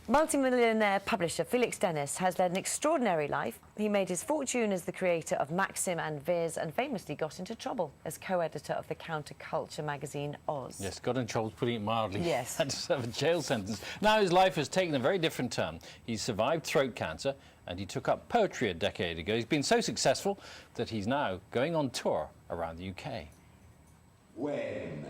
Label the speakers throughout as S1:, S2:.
S1: Multi-millionaire publisher Felix has led an extraordinary life. He made his fortune as the creator of Maxim and Viz and famously got into trouble as co-editor of the counterculture magazine Oz.
S2: Yes, got in trouble, putting it mildly.
S1: Yes.
S2: Had to serve a jail sentence. Now his life has taken a very different turn. He survived throat cancer and he took up poetry a decade ago. He's been so successful that he's now going on tour around the UK.
S3: When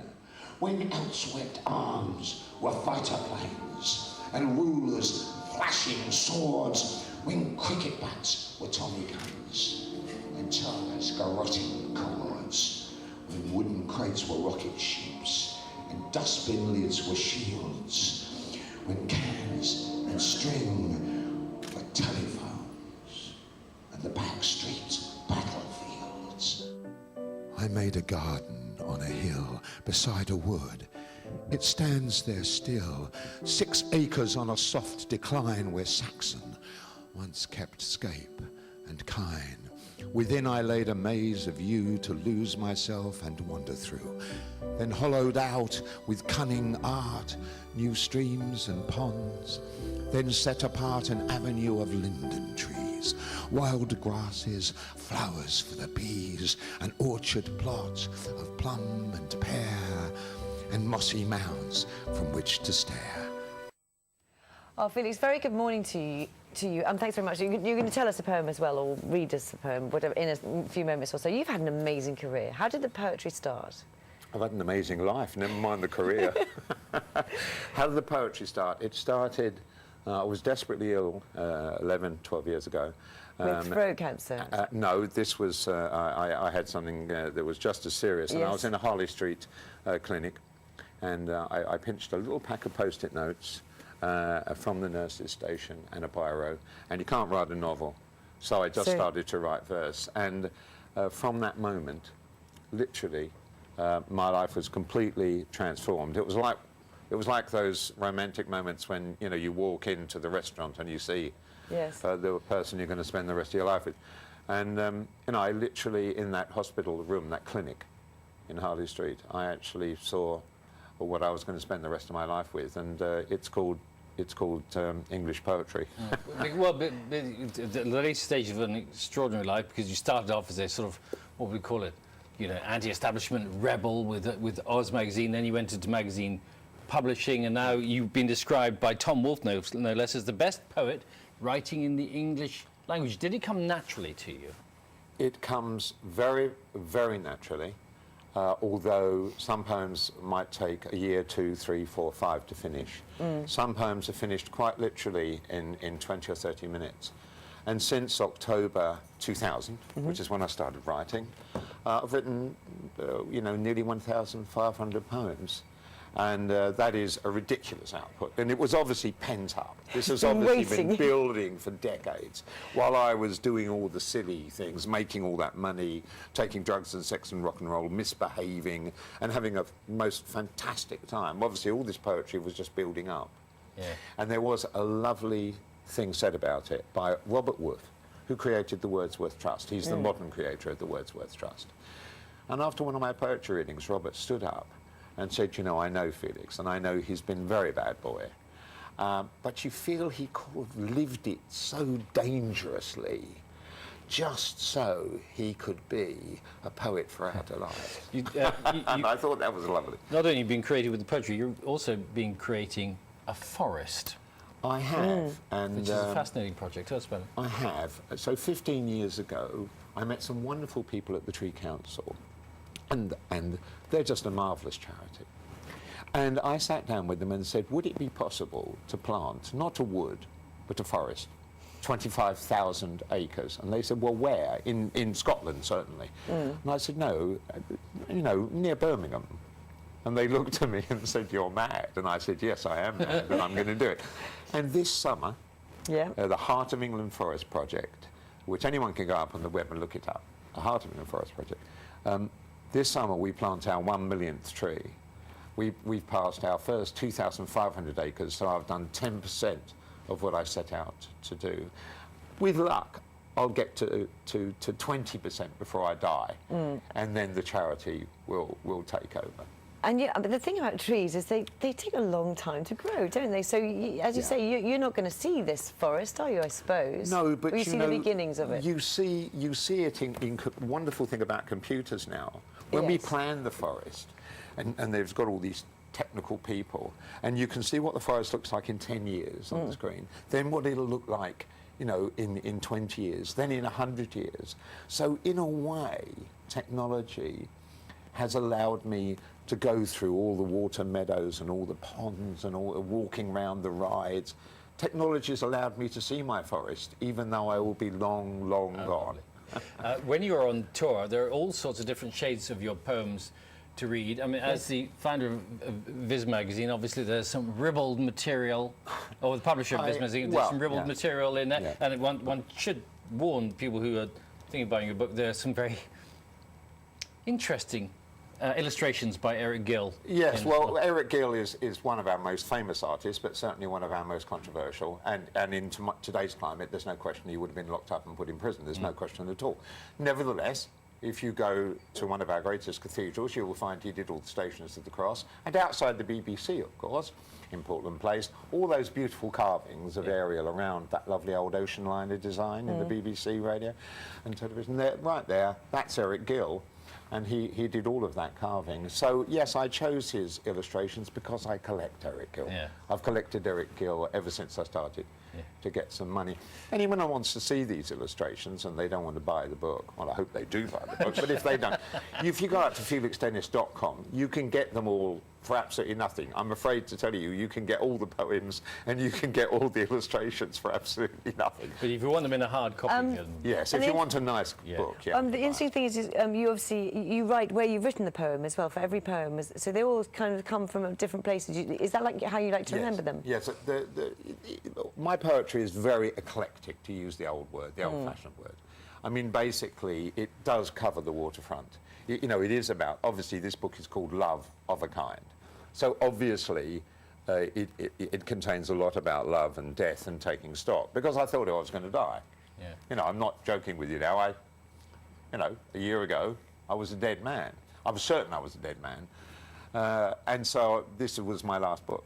S3: outswept arms were fighter planes and rulers flashing swords, when cricket bats were Tommy guns and tigers garroting cords, when wooden crates were rocket ships and dustbin lids were shields, when cans and string were telephones and the back streets battlefields. I made a garden on a hill beside a wood. It stands there still, 6 acres on a soft decline where Saxon once kept scape and kine. Within I laid a maze of yew to lose myself and wander through, then hollowed out with cunning art new streams and ponds, then set apart an avenue of linden trees, wild grasses, flowers for the bees, an orchard plot of plum and pear, and mossy mounds from which to stare.
S1: Oh, Felix, very good morning to you. Thanks very much. You're going to tell us a poem as well, or read us a poem, whatever, in a few moments or so. You've had an amazing career. How did the poetry start?
S4: I've had an amazing life, never mind the career. How did the poetry start? It started, I was desperately ill 11, 12 years ago.
S1: With throat cancer?
S4: No, this was, I had something that was just as serious. And
S1: yes.
S4: I was in a Harley Street clinic, and I pinched a little pack of Post-it notes from the nurse's station and a biro, and you can't write a novel. So I just started to write verse. And from that moment, literally, my life was completely transformed. It was like those romantic moments when you walk into the restaurant and you see the person you're going to spend the rest of your life with. And I literally, in that hospital room, that clinic in Harley Street, I actually saw what I was going to spend the rest of my life with, and it's called English poetry.
S2: Well, but the late stage of an extraordinary life, because you started off as a sort of, what would we call it, anti-establishment rebel with Oz magazine, then you went into magazine publishing, and now you've been described by Tom Wolfe, no less, as the best poet writing in the English language. Did it come naturally to you?
S4: It comes very, very naturally, although some poems might take a year, 2, 3, 4, 5 to finish. Some poems are finished quite literally in 20 or 30 minutes. And since October 2000, which is when I started writing, I've written, nearly 1,500 poems. And that is a ridiculous output. And it was obviously pent up. This has obviously been building for decades. While I was doing all the silly things, making all that money, taking drugs and sex and rock and roll, misbehaving, and having a most fantastic time. Obviously, all this poetry was just building up. Yeah. And there was a lovely thing said about it by Robert Wood, who created the Wordsworth Trust. He's the modern creator of the Wordsworth Trust. And after one of my poetry readings, Robert stood up and said, I know Felix, and I know he's been a very bad boy, but you feel he could have lived it so dangerously, just so he could be a poet for outer life. And I thought that was lovely.
S2: Not only being creative with the poetry, you're also been creating a forest.
S4: I have. And,
S2: which is a fascinating project. Tell us about it.
S4: I have. So 15 years ago, I met some wonderful people at the Tree Council. And they're just a marvellous charity. And I sat down with them and said, would it be possible to plant, not a wood, but a forest, 25,000 acres? And they said, well, where? In Scotland, certainly. And I said, no, near Birmingham. And they looked at me and said, you're mad. And I said, yes, I am mad, and I'm going to do it. And this summer, the Heart of England Forest Project, which anyone can go up on the web and look it up, the Heart of England Forest Project, this summer we plant our 1 millionth tree. We've passed our first 2,500 acres, so I've done 10% of what I set out to do. With luck, I'll get to 20% before I die, and then the charity will take over.
S1: And yeah, but the thing about trees is they take a long time to grow, don't they? So as you
S4: Yeah.
S1: say, you're not going to see this forest, are you? I suppose.
S4: No, but
S1: or you see the
S4: know,
S1: beginnings of it.
S4: You see it in wonderful thing about computers now. When we
S1: Yes.
S4: plan the forest, and they've got all these technical people, and you can see what the forest looks like in 10 years on the screen, then what it'll look like, you know, in 20 years, then in 100 years. So in a way, technology has allowed me to go through all the water meadows and all the ponds and all walking around the rides. Technology has allowed me to see my forest, even though I will be long, long gone.
S2: When you're on tour, there are all sorts of different shades of your poems to read. I mean, as the founder of Viz magazine, obviously there's some ribald material, or the publisher of Viz magazine, there's some ribald material in there, and one should warn people who are thinking of buying your book, there's some very interesting illustrations by Eric Gill.
S4: Yes, well, Eric Gill is one of our most famous artists, but certainly one of our most controversial. And in today's climate, there's no question he would have been locked up and put in prison. There's no question at all. Nevertheless, if you go to one of our greatest cathedrals, you will find he did all the Stations of the Cross. And outside the BBC, of course, in Portland Place, all those beautiful carvings of Ariel around that lovely old ocean liner design in the BBC radio and television. Right there, that's Eric Gill. And he did all of that carving. So, yes, I chose his illustrations because I collect Eric Gill.
S2: Yeah.
S4: I've collected Eric Gill ever since I started to get some money. Anyone who wants to see these illustrations and they don't want to buy the book, well, I hope they do buy the book, but if they don't, if you go out to felixdennis.com, you can get them all for absolutely nothing. I'm afraid to tell you, you can get all the poems and you can get all the illustrations for absolutely nothing.
S2: But if you want them in a hard copy,
S4: Yes, if you want a nice book,
S1: the interesting thing is you obviously you write where you've written the poem as well for every poem, so they all kind of come from different places. Is that like how you like to remember them?
S4: Yes, my poetry is very eclectic, to use the old word, the old-fashioned word. I mean, basically, it does cover the waterfront. You know, it is about, obviously, this book is called Love of a Kind. So obviously, it contains a lot about love and death and taking stock, because I thought I was going to die.
S2: Yeah.
S4: You know, I'm not joking with you now. You know, a year ago, I was a dead man. I was certain I was a dead man. And so this was my last book.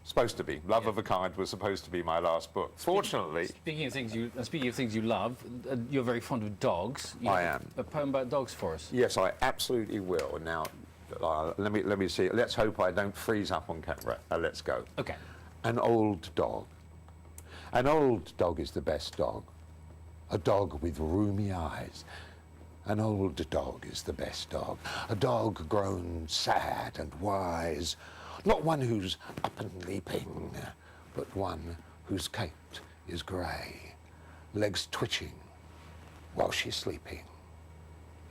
S4: Supposed to be. Love of a Kind was supposed to be my last book. Fortunately...
S2: Speaking of things you love, you're very fond of dogs.
S4: I am.
S2: A poem about dogs for us.
S4: Yes, I absolutely will. Now, let me see. Let's hope I don't freeze up on camera. Let's go.
S2: Okay.
S4: An old dog. An old dog is the best dog. A dog with rheumy eyes. An old dog is the best dog. A dog grown sad and wise. Not one who's up and leaping, but one whose coat is grey, legs twitching while she's sleeping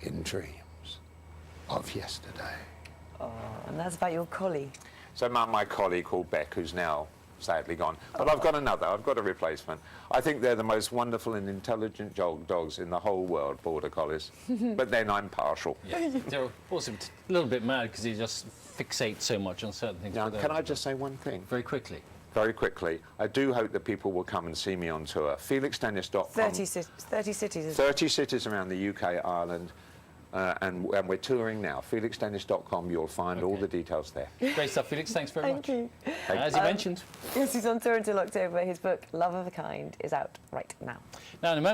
S4: in dreams of yesterday.
S1: Oh, and that's about your collie.
S4: So my colleague called Beck, who's now sadly gone. But I've got another, I've got a replacement. I think they're the most wonderful and intelligent dogs in the whole world, Border Collies. But then I'm partial.
S2: Yeah. They're also a little bit mad because they just fixate so much on certain things.
S4: Now, can I just say one thing?
S2: Very quickly.
S4: Very quickly. I do hope that people will come and see me on tour. FelixDennis.com.
S1: 30 cities.
S4: 30 cities around the UK, Ireland. And we're touring now. FelixDennis.com, you'll find all the details there.
S2: Great stuff, Felix. Thanks very much.
S1: Thank you.
S2: As you mentioned.
S1: Yes, he's on tour until October. His book, Love of a Kind, is out right now.
S2: Now, in a moment.